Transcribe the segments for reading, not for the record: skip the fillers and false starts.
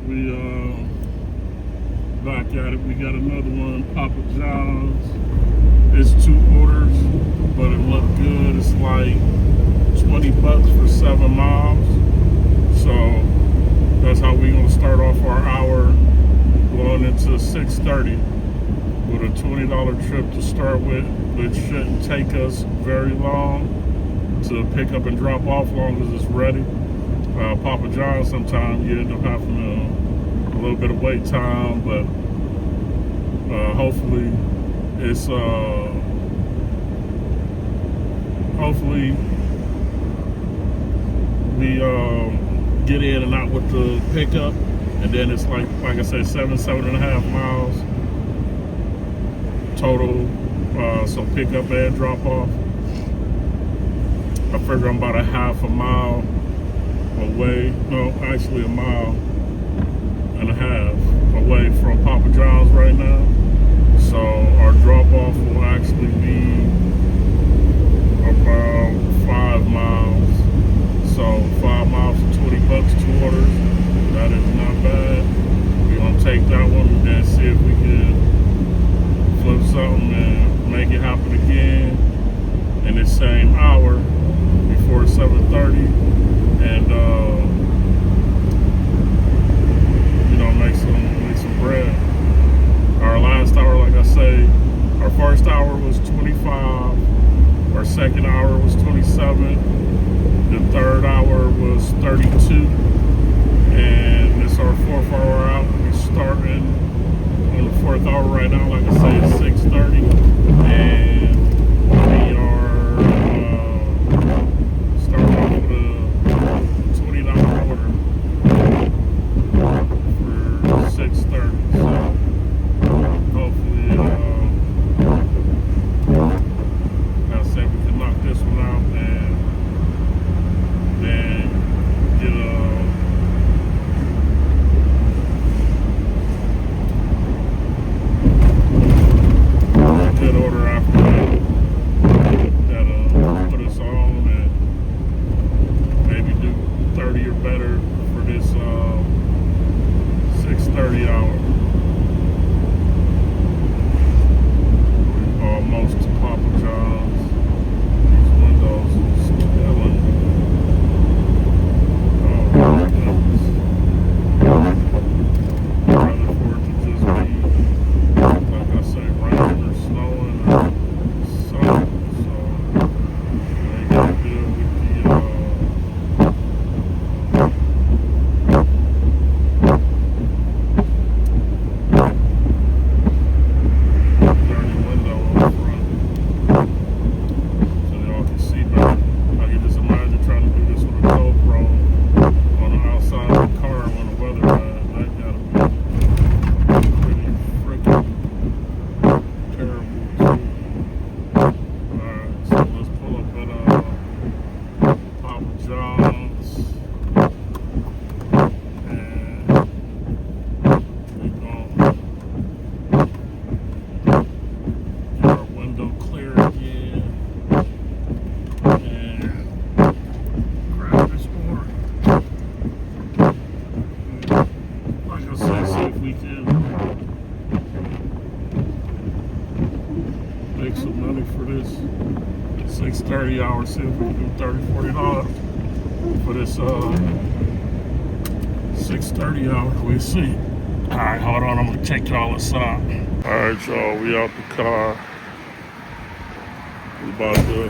We back at it. We got another one, Papa John's. It's 2 orders, but it looked good. It's like $20 for 7 miles. So that's how we gonna start off our hour going into 6:30 with a $20 trip to start with, which shouldn't take us very long to pick up and drop off, long as it's ready. Papa John's, sometimes you end up having a little bit of wait time, but hopefully it's hopefully we get in and out with the pickup, and then it's like I said, 7.5 miles total. So pick up and drop off. I figure I'm about a half a mile away. No, actually a mile and a half away from Papa John's right now. So our drop off will actually be about 5 miles. So 5 miles for $20, 2 orders. That is not bad. We're gonna take that one and see if we can flip something and make it happen again in the same hour before 7:30, and make some bread. Our last hour, like I say, our first hour was 25, our second hour was 27, the third hour was 32, and it's our 4th hour out. We're starting on the 4th hour right now, like I say, it's 6:30, and we are starting off with a $20 order for 6:30. So hopefully, like I said, we can knock this one out and then get a good order after that. That'll put us on and maybe do 30 or better for this 6:30 hour. Almost to Papa John's. These windows are killing me. Oh my goodness. I'd rather for it to just be, like I say, raining or snowing or something. So they got good with the dirty window up front, so y'all can see better. I can just imagine trying to do this with a GoPro on the outside of the car when the weather bad. That gotta be pretty freaking terrible too. Alright, so let's pull up at Papa John's, and we're gonna get our window clear again and grab this order. Like I said, see if we can make some money for this 6:30 hour. See if we can do $30, $40 for this 6:30 hour. We see. Alright, hold on, I'm gonna take y'all aside. Alright, y'all, we out the car. We about to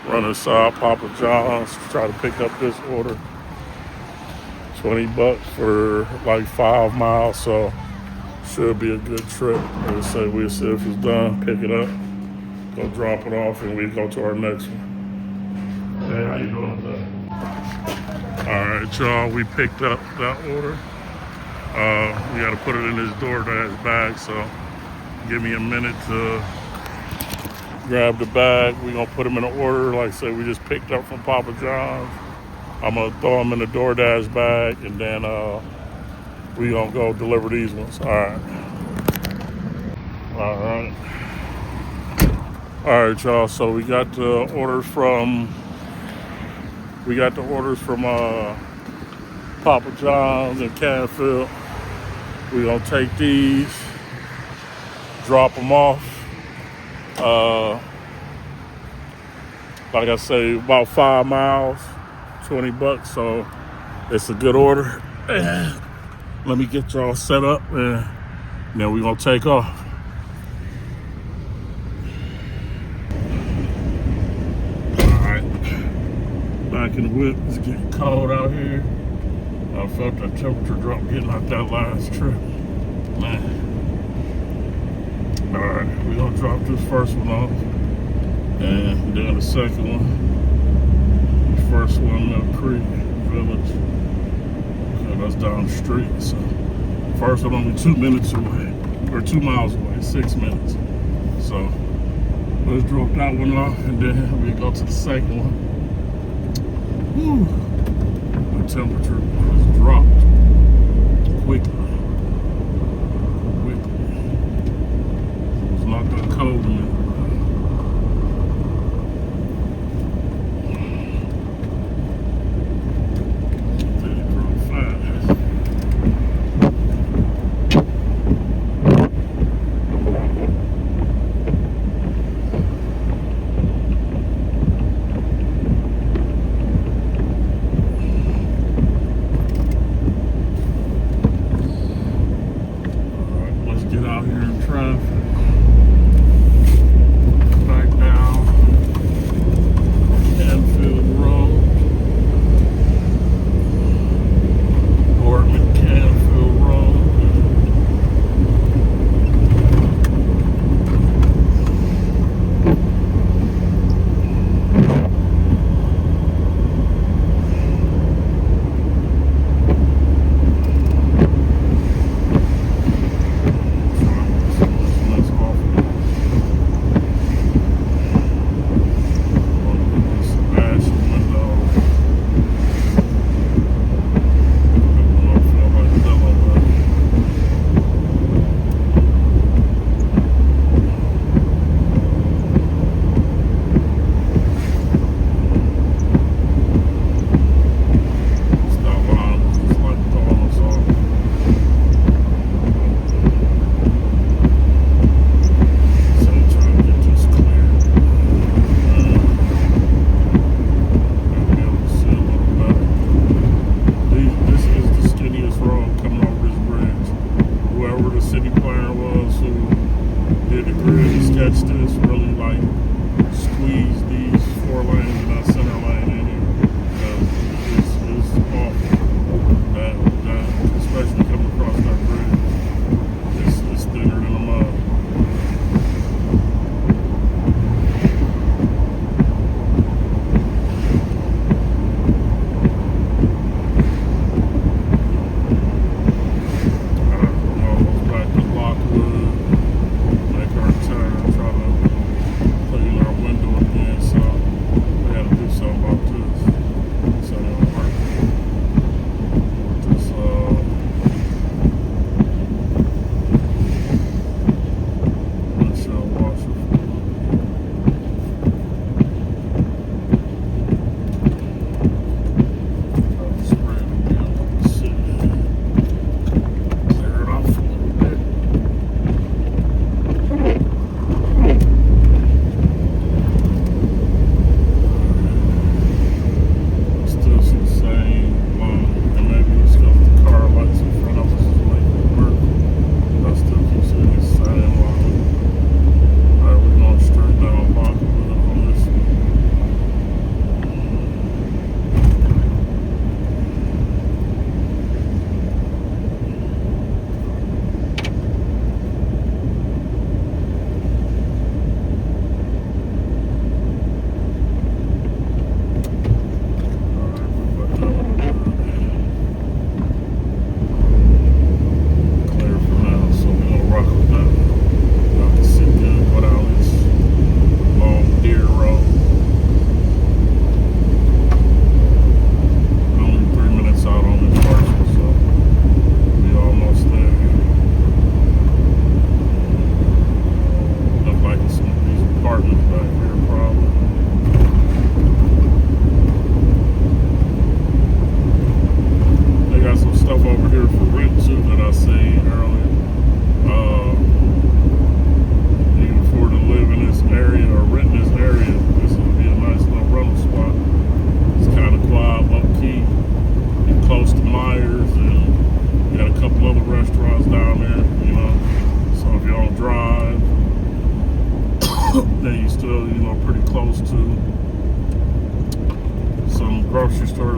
run inside Papa John's, try to pick up this order. $20 for like 5 miles, so should be a good trip. We'll see if it's done, pick it up, go drop it off, and we go to our next one. Hey, how you doing today? Alright, y'all, we picked up that order. We gotta put it in this DoorDash bag, so give me a minute to grab the bag. We're gonna put them in an order. Like I said, we just picked up from Papa John's. I'm gonna throw them in the DoorDash bag, and then we gonna go deliver these ones. Alright, y'all, so we got the orders from Papa John's in Canfield. We're gonna take these, drop them off. Like I say, about 5 miles, $20, so it's a good order. Let me get y'all set up and then we're gonna take off. Alright, back in the whip. It's getting cold out here. I felt that temperature drop getting out that last trip. Man. Alright, we're gonna drop this first one off. And then the second one. The first one, Mill Creek Village. Okay, that's down the street. So first one only 2 minutes away. Or 2 miles away, 6 minutes. So let's drop that one off and then we go to the second one. Whew. The temperature has dropped quickly. It's not that cold in there.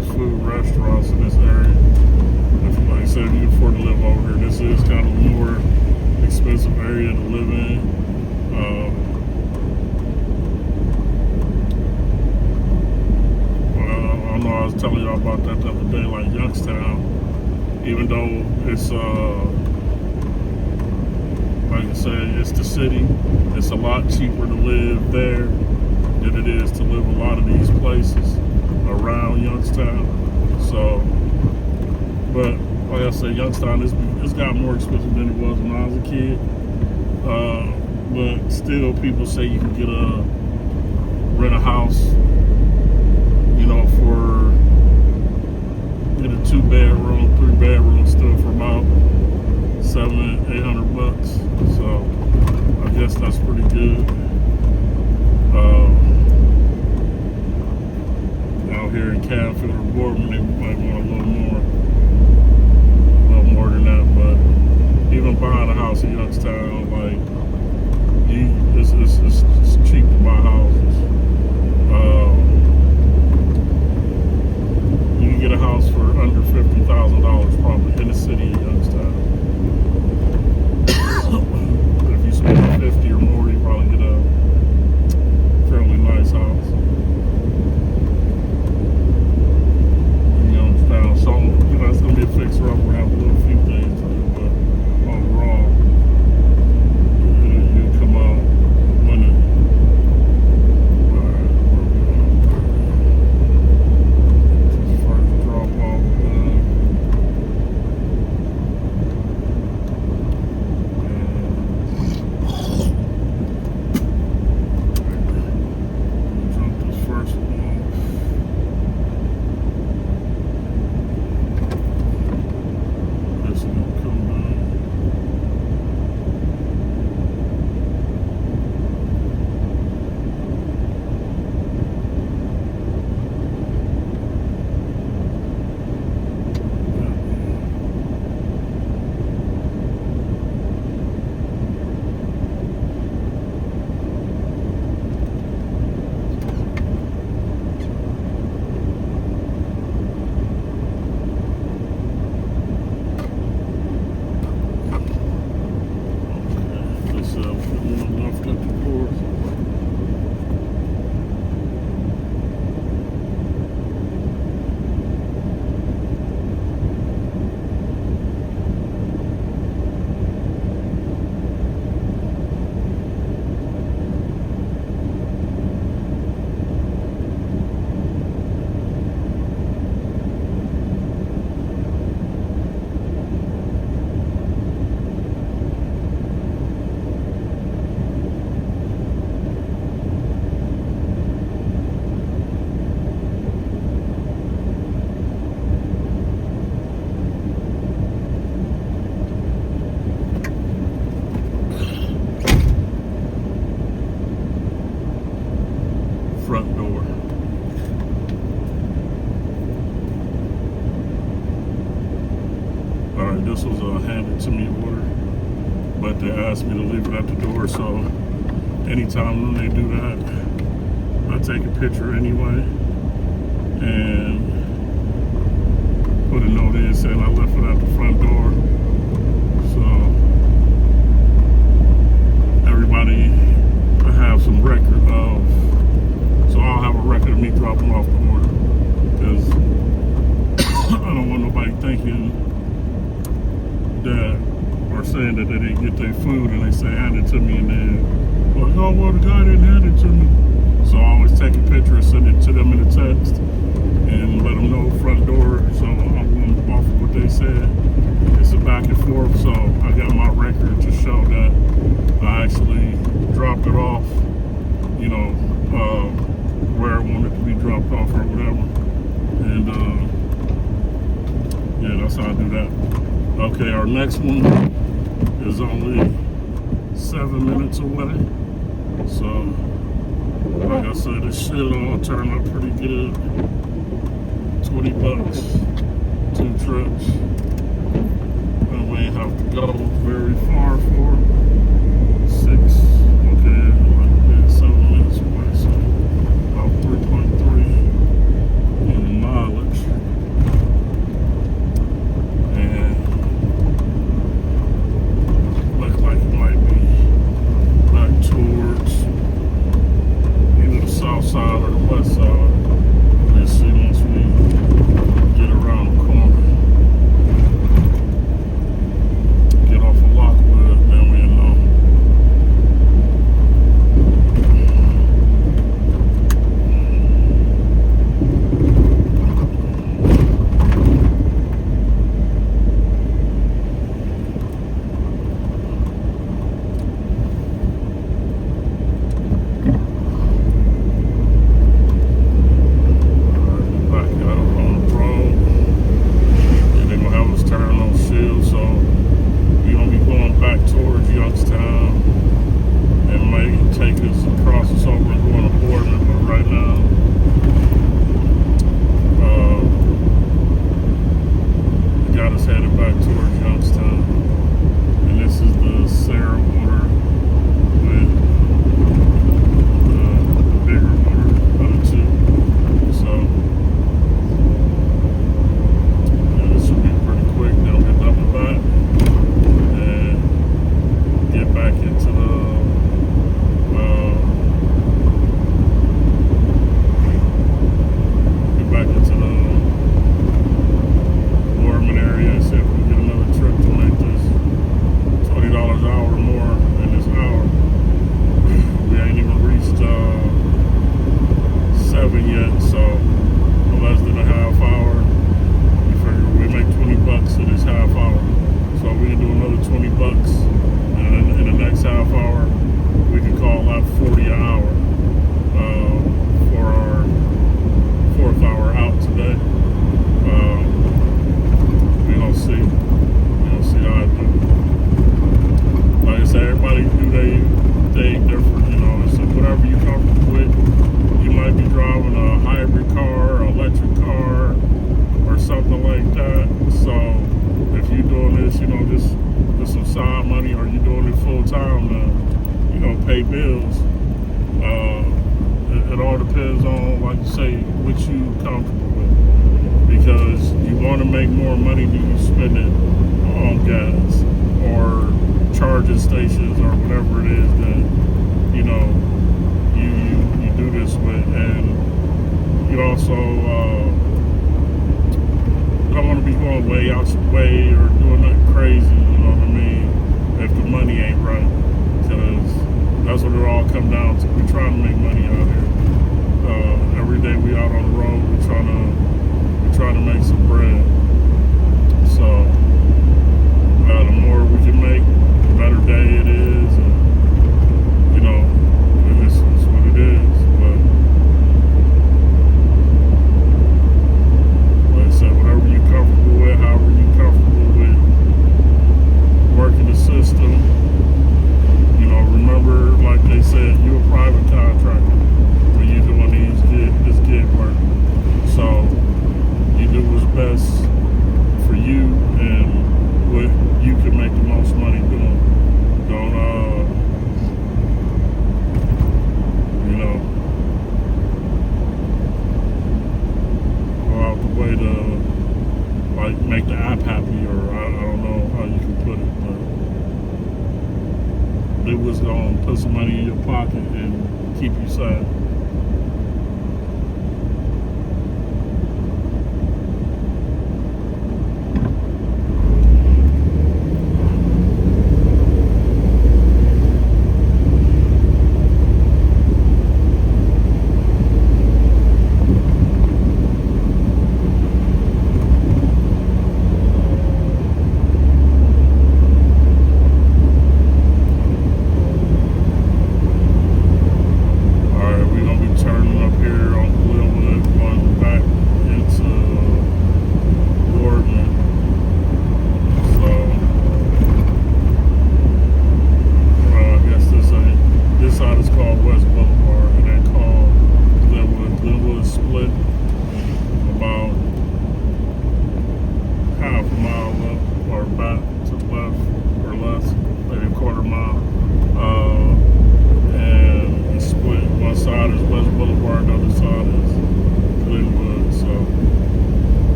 far as food restaurants in this area. If, like I said, if you can afford to live over here, this is kind of a more expensive area to live in. I know I was telling y'all about that the other day, like Youngstown, even though it's, like I said, it's the city, it's a lot cheaper to live there than it is to live a lot of these places around Youngstown. So, but like I said, Youngstown, it's got more expensive than it was when I was a kid. But still, people say you can rent a house, you know, get a 2-bedroom, 3-bedroom still for about $700-800. So I guess that's pretty good. Out here in Canfield or Boardman, they might want a little more than that. But even buying a house in Youngstown, like, it's cheap to buy houses. You can get a house for under $50,000 probably in the city of Youngstown. If you spend 50 or more, you probably get a fairly nice house in Youngstown. So, you know, it's gonna be a fixer up. We're gonna have a little few things to do, but overall, you come out winning. Alright, first drop off. Drop this first one off. This one will come down. Left at the door. Front door. Alright, this was a handed to me order, but they asked me to leave it at the door, so anytime when they do that, I take a picture anyway and put a note in saying I left it at the front door. So everybody I have some record of. So I'll have a record of me dropping off the order, because I don't want nobody thinking that, or saying that they didn't get their food and they say hand it to me and then, like, oh, well, the guy didn't hand it to me. So I always take a picture and send it to them in a text and let them know front door. So I'm going off of what they said. It's a back and forth, so I got my record to show that I actually dropped it off, you know, where I wanted to be dropped off or whatever. And yeah, that's how I do that. Okay, our next one is only 7 minutes away. So, like I said, this should all turn out pretty good. $20, 2 trips. And we ain't have to go very far for it. 6, okay, like 7 minutes away, so about 3.3 in mileage. on the road. And they're gonna have us turn on shields, so we're gonna be going back towards Youngstown and may take us across us over and going to Boardman, but right now we got us headed back towards Youngstown. And this is the Sarah order with the bigger order of the two. So yeah, this should be pretty quick. Then we'll get double back and get back into the Boardman area and see if we can get another trip to make this $20 an hour more in this hour. We ain't even reached 7 yet, so less than a half hour. We figure we make $20 in this half hour. So we can do another $20, and in the next half hour, we can call that 40 an hour for our 4th hour out today. We'll see. We'll see how I do. Like I said, everybody do they different, you know. So whatever you're comfortable with. You might be driving a hybrid car, or electric car, or something like that. So if you're doing this, you know, just with some side money, or you're doing it full time to, you know, pay bills. It all depends on, like you say, what you comfortable with. Because you want to make more money than you spend it on gas or charging stations or whatever it is that, you know, you do this with. And you also don't want to be going way out your way or doing nothing crazy, you know what I mean, if the money ain't right. Because that's what it all comes down to. We're trying to make money out here. Every day we out on the road, we're trying to make some bread. So the more we can make, the better day it is, and you know, it's what it is. But like I said, whatever you're comfortable with, however you're comfortable with working the system, you know, remember, like they said, you're a private contractor when you're doing this gig work. So you do what's best for you and what you can make the most money doing. Don't you know, go out the way to like make the app happy, or I don't know how you can put it, but it was gonna put some money in your pocket and keep you sad.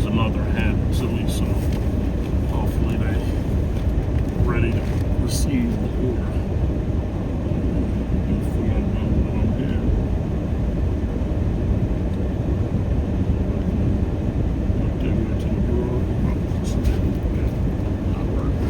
is another hand to me, so hopefully they ready to receive the order before I know what I'm here. Like they went to the door. Not working.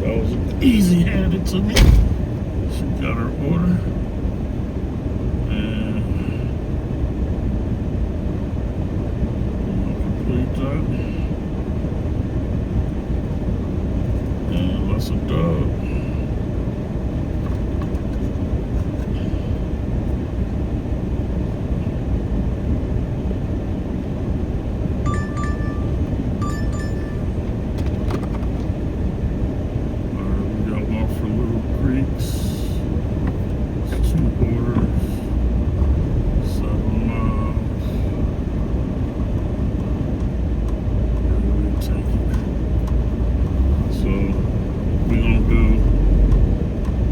That was easy handed to me. She got her order. And we'll complete that. And that's a dub.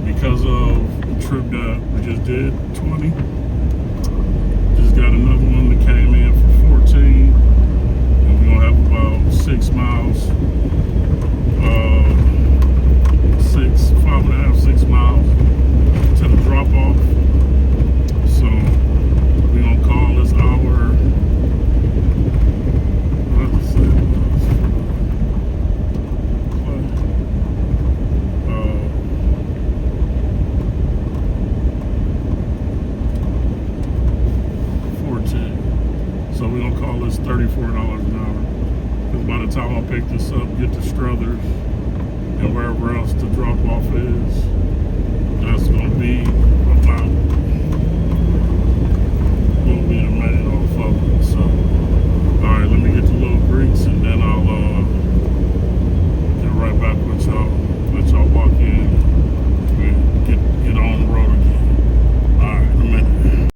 Because of the trip that we just did, 20. Just got another one that came in for 14. And we're gonna have about 6 miles, 5.5, 6 miles to the drop off. So we're gonna call this our, what did I say? 14. So we're gonna call this $34 an hour. Because by the time I pick this up, get to Struthers and wherever else the drop off is, that's